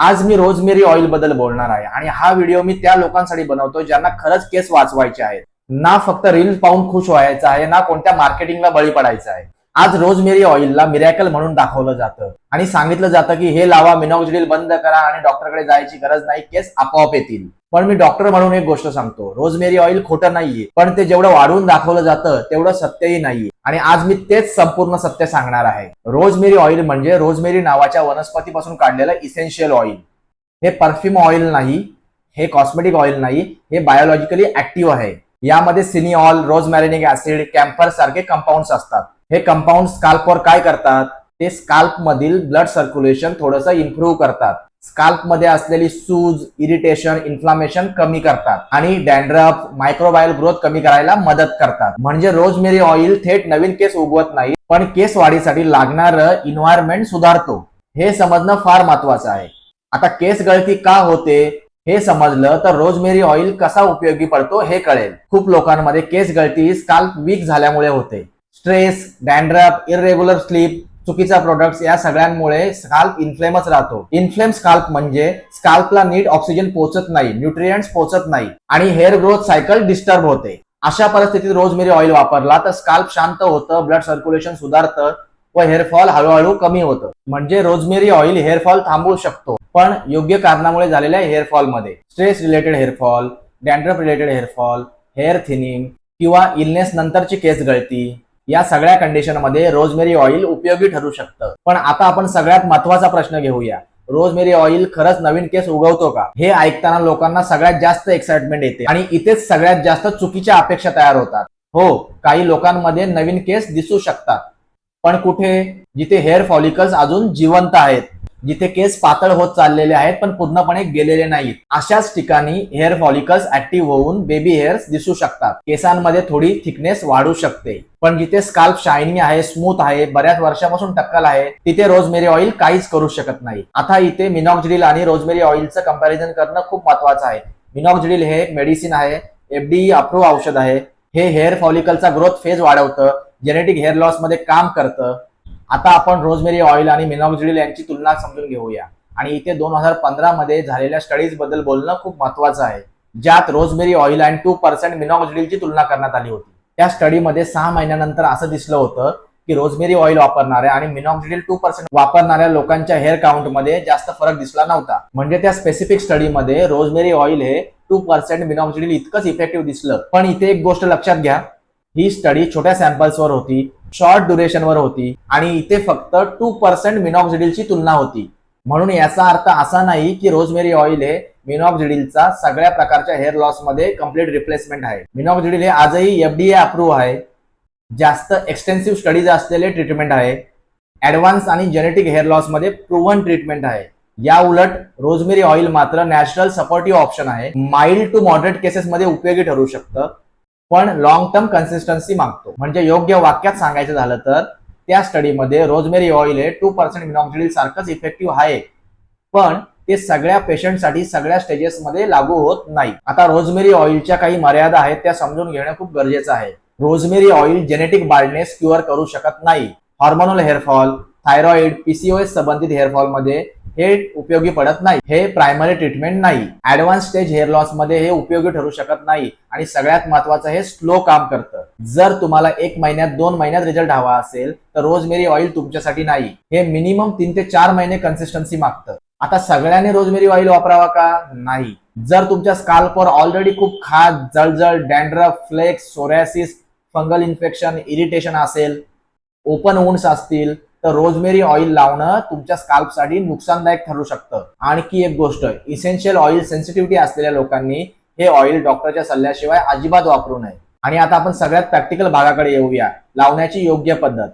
आज मी rosemary oil बद्दल बोलणार आहे आणि हा व्हिडिओ मी त्या लोकांसाठी बनवतो ज्यांना खरंच केस वाचवायचे आहेत. ना फक्त रील्स पाहून खुश व्हायचं आहे, ना कोणत्या मार्केटिंगला बळी पडायचं आहे. आज रोजमेरी ऑइलला मिरॅकल म्हणून दाखवलं जातं आणि सांगितलं जातं की हे लावा, मिनॉक्सिडिल बंद करा आणि डॉक्टरकडे जायची गरज नाही, केस आपोआप येतील. पण मी डॉक्टर म्हणून एक गोष्ट सांगतो, रोजमेरी ऑइल खोटं नाहीये, पण ते जेवढं वाढवून दाखवलं जातं तेवढं सत्यही नाहीये. आणि आज मी तेच संपूर्ण सत्य सांगणार आहे. रोजमेरी ऑइल म्हणजे रोजमेरी नावाच्या वनस्पतीपासून काढलेलं इसेन्शियल ऑइल. हे परफ्यूम ऑइल नाही, हे कॉस्मेटिक ऑइल नाही, हे बायोलॉजिकली ऍक्टिव्ह आहे. यामध्ये सिनिऑल, रोजमॅरिनिक ऍसिड, कॅम्फर सारखे कंपाऊंड्स असतात. हे कंपाऊंड स्काल्पवर काय करतात? ते स्काल्प मधील ब्लड सर्क्युलेशन थोडंसं इम्प्रूव्ह करतात. स्काल्प मध्ये असलेली सूज, इरिटेशन, इन्फ्लामेशन कमी करतात आणि डॅन्ड्रफ, मायक्रोबायल ग्रोथ कमी करायला मदत करतात. म्हणजे रोजमेरी ऑइल थेट नवीन केस उगवत नाही, पण केस वाढीसाठी लागणारं इन्व्हायरमेंट सुधारतो. हे समजणं फार महत्वाचं आहे. आता केस गळती का होते हे समजलं तर रोजमेरी ऑइल कसा उपयोगी पडतो हे कळेल. खूप लोकांमध्ये केस गळती स्काल्प वीक झाल्यामुळे होते. स्ट्रेस, डॅन्ड्रफ, इरेग्युलर स्लीप, चुकीचा प्रोडक्ट्स या सगळ्यांमुळे स्काल्प इन्फ्लेमच राहतो. इन्फ्लेम स्काल्प म्हणजे स्काल्पला नीट ऑक्सिजन पोहोचत नाही, न्यूट्रिएंट्स पोहोचत नाही आणि हेअर ग्रोथ सायकल डिस्टर्ब होते. अशा परिस्थितीत रोजमेरी ऑइल वापरला तर स्काल्प शांत होतं, ब्लड सर्क्युलेशन सुधारतं व हेअरफॉल हळूहळू कमी होतं. म्हणजे रोजमेरी ऑइल हेअरफॉल थांबवू शकतो, पण योग्य कारणामुळे झालेल्या हेअरफॉल मध्ये stress related hair fall, dandruff related hair fall, hair thinning किंवा इलनेस नंतरची केस गळती या सगळ्या कंडिशन मध्ये रोजमेरी ऑइल उपयोगी ठरू शकतं. पण आता आपण सगळ्यात महत्वाचा प्रश्न घेऊया, रोजमेरी ऑइल खरंच नवीन केस उगवतो का? हे ऐकताना लोकांना सगळ्यात जास्त एक्साइटमेंट येते आणि इथेच सगळ्यात जास्त चुकीच्या अपेक्षा तयार होतात. हो, काही लोकांमध्ये नवीन केस दिसू शकतात, पण कुठे? जिथे हेअर फॉलिकल्स अजून जिवंत आहेत, जिथे केस पातळ होत चाललेले आहेत पण पूर्णपणे गेलेले नाहीत. अशाच ठिकाणी हेअर फॉलिकल्स ऍक्टिव्ह होऊन बेबी हेअर्स दिसू शकतात. केसांमध्ये थोडी थिकनेस वाढू शकते. पण जिथे स्काल्प शायनिंग आहे, स्मूथ आहे, बऱ्याच वर्षापासून टक्कल आहे, तिथे रोजमेरी ऑइल काहीच करू शकत नाही. आता इथे मिनॉक्सिडिल आणि रोजमेरी ऑइलचं कंपॅरिझन करणं खूप महत्वाचं आहे. मिनॉक्सिडिल हे एक मेडिसिन आहे, FDA अप्रूव्ह औषध आहे. हे हेअर फॉलिकलचा ग्रोथ फेज वाढवतं, जेनेटिक हेअर लॉस मध्ये काम करतं. आता आपण रोजमेरी ऑइल आणि मिनॉक्सिडिल यांची तुलना समजून घेऊया आणि इथे 2015 मध्ये झालेल्या स्टडीज बद्दल बोलणं खूप महत्वाचं आहे, ज्यात रोजमेरी ऑइल आणि 2% मिनॉक्सिडिलची तुलना करण्यात आली होती. त्या स्टडीमध्ये 6 महिन्यानंतर असं दिसलं होतं की रोजमेरी ऑइल वापरणाऱ्या आणि मिनॉक्सिडिल 2% वापरणाऱ्या लोकांच्या हेअर काउंट मध्ये जास्त फरक दिसला नव्हता. म्हणजे त्या स्पेसिफिक स्टडीमध्ये रोजमेरी ऑइल हे 2% मिनॉक्सिडिल इतकंच इफेक्टिव्ह दिसलं. पण इथे एक गोष्ट लक्षात घ्या, ही स्टडी छोट्या सॅम्पल्सवर होती, शॉर्ट ड्युरेशनवर होती आणि इथे फक्त 2% मिनॉक्सिडिलची तुलना होती. म्हणून याचा अर्थ असा नाही की रोजमेरी ऑइल हे मिनॉक्सिडिलचा सगळ्या प्रकारच्या हेअर लॉस मध्ये कम्प्लीट रिप्लेसमेंट आहे. मिनॉक्सिडिल हे आजही FDA अप्रूव्ह आहे, जास्त एक्सटेन्सिव्ह स्टडीज असलेले ट्रीटमेंट आहे, ऍडव्हान्स आणि जेनेटिक हेअर लॉस मध्ये प्रूव्हन ट्रीटमेंट आहे. या उलट रोजमेरी ऑइल मात्र नॅचरल सपोर्टिव्ह ऑप्शन आहे, माइल्ड टू मॉडरेट केसेस मध्ये उपयोगी ठरू शकतं, पण लॉंग टर्म कन्सिस्टन्सी मागतो. म्हणजे योग्य वाक्यात सांगायचं झालं तर त्या स्टडीमध्ये रोजमेरी ऑइल हे 2% मिनॉक्सिडिल सारखंच इफेक्टिव्ह आहे, पण ते सगळ्या पेशंटसाठी सगळ्या स्टेजेस मध्ये लागू होत नाही. आता रोजमेरी ऑइलच्या काही मर्यादा आहेत, त्या समजून घेणं खूप गरजेचं आहे. Rosemary oil genetic baldness cure करू शकत नाही. हॉर्मोनल हेअरफॉल, थायरॉइड, PCOS संबंधित हेअरफॉल मध्ये हे उपयोगी पडत नाही. हे प्रायमरी ट्रीटमेंट नाही. ऍडव्हान्स स्टेज हेअर लॉस मध्ये हे उपयोगी ठरू शकत नाही आणि सगळ्यात महत्वाचं हे स्लो काम करतं. जर तुम्हाला 1 महिन्यात 2 महिन्यात रिझल्ट हवा असेल तर रोजमेरी ऑइल तुमच्यासाठी नाही. हे मिनिमम 3 ते 4 महिने कन्सिस्टन्सी मागतं. आता सगळ्यांनी रोजमेरी ऑइल वापरावा का? नाही. जर तुमच्या स्काल्पवर ऑलरेडी खूप खाज, जळजळ, dandruff, flakes, psoriasis, fungal infection, irritation असेल, ओपन वुंड्स असतील तर रोजमेरी ऑइल लावणं तुमच्या स्काल्पसाठी नुकसानदायक ठरू शकतं. आणखी एक गोष्ट, इसेन्शियल ऑइल सेन्सिटिव्हिटी असलेल्या लोकांनी हे ऑइल डॉक्टरच्या सल्ल्याशिवाय अजिबात वापरू नये. आणि आता आपण सगळ्यात प्रॅक्टिकल भागाकडे येऊया, लावण्याची योग्य पद्धत.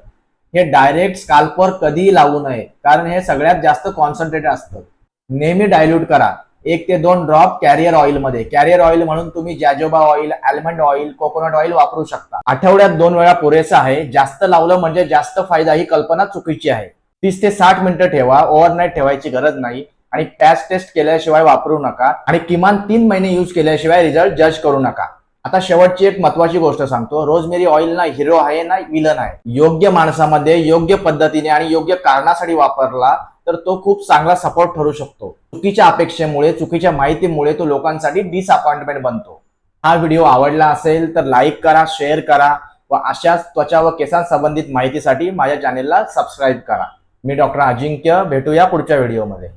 हे डायरेक्ट स्काल्पवर कधीही लावू नये, कारण हे सगळ्यात जास्त कॉन्सन्ट्रेट असतं. नेहमी डायल्यूट करा 1 ते 2 ड्रॉप कॅरियर ऑइल मध्ये. कॅरियर ऑइल म्हणून तुम्ही jojoba oil, almond oil, coconut oil वापरू शकता. आठवड्यात 2 वेळा पुरेसं आहे. जास्त लावलं म्हणजे जास्त फायदा ही कल्पना चुकीची आहे. 30 ते 60 मिनिटं ठेवा, ओव्हरनाईट ठेवायची गरज नाही आणि पॅच टेस्ट केल्याशिवाय वापरू नका आणि किमान 3 महिने यूज केल्याशिवाय रिझल्ट जज करू नका. आता शेवटची एक महत्वाची गोष्ट सांगतो, रोजमेरी ऑइल ना हिरो आहे ना विलन आहे. योग्य माणसामध्ये योग्य पद्धतीने आणि योग्य कारणासाठी वापरला तर तो खूप चांगला सपोर्ट ठरू शकतो. चुकीच्या अपेक्षेमुळे, चुकीच्या माहितीमुळे तो लोकांसाठी डिसअपॉइंटमेंट बनतो. हा व्हिडिओ आवडला असेल तर लाईक करा, शेअर करा व अशाच त्वचा व केसांसंबंधित माहितीसाठी माझ्या चॅनेलला सबस्क्राईब करा. मी डॉक्टर अजिंक्य, भेटूया पुढच्या व्हिडिओमध्ये.